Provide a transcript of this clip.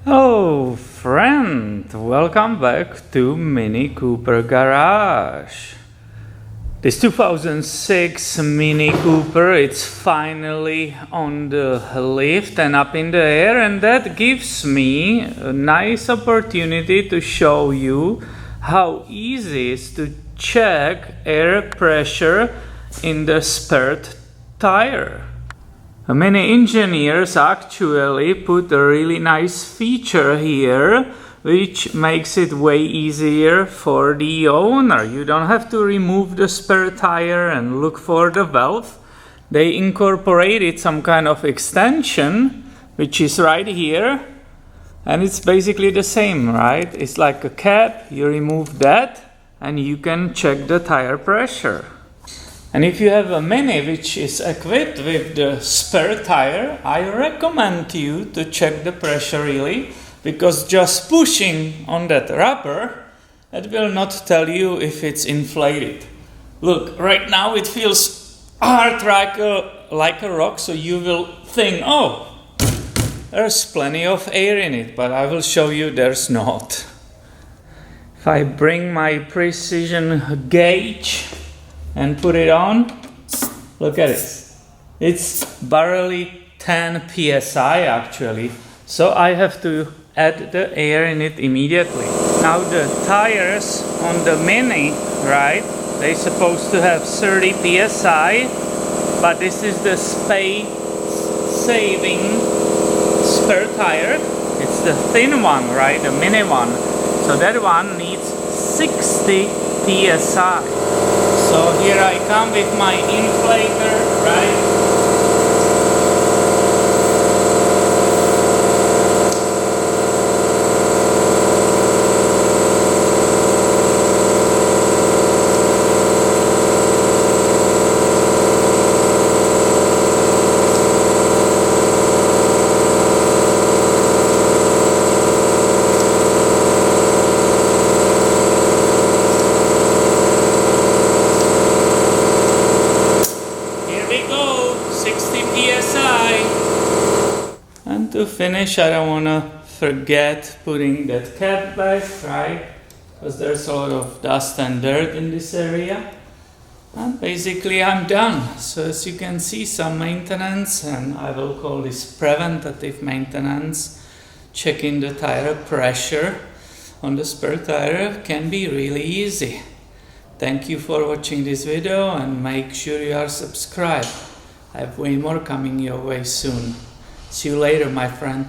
Oh, friend, welcome back to MiniCooper Garage. This 2006 MiniCooper, it's finally on the lift and up in the air, and that gives me a nice opportunity to show you how easy it is to check air pressure in the spare tire. Many engineers actually put a really nice feature here, which makes it way easier for the owner. You don't have to remove the spare tire and look for the valve. They incorporated some kind of extension, which is right here, and it's basically the same, right? It's like a cap, you remove that, and you can check the tire pressure. And if you have a Mini which is equipped with the spare tire, I recommend you to check the pressure really, because just pushing on that rubber, it will not tell you if it's inflated. Look, right now it feels hard like a rock, so you will think, oh, there's plenty of air in it, but I will show you there's not. If I bring my precision gauge and put it on, look at it. It's barely 10 psi actually, so I have to add the air in it immediately. Now the tires on the Mini, right, they're supposed to have 30 psi, but this is the space saving spare tire. It's the thin one, right, the Mini one. So that one needs 60 psi. So here I come with my inflator, right? And to finish, I don't want to forget putting that cap back, right? Because there's a lot of dust and dirt in this area. And basically I'm done. So as you can see, some maintenance, and I will call this preventative maintenance, checking the tire pressure on the spare tire can be really easy. Thank you for watching this video, and make sure you are subscribed. I have way more coming your way soon. See you later, my friend.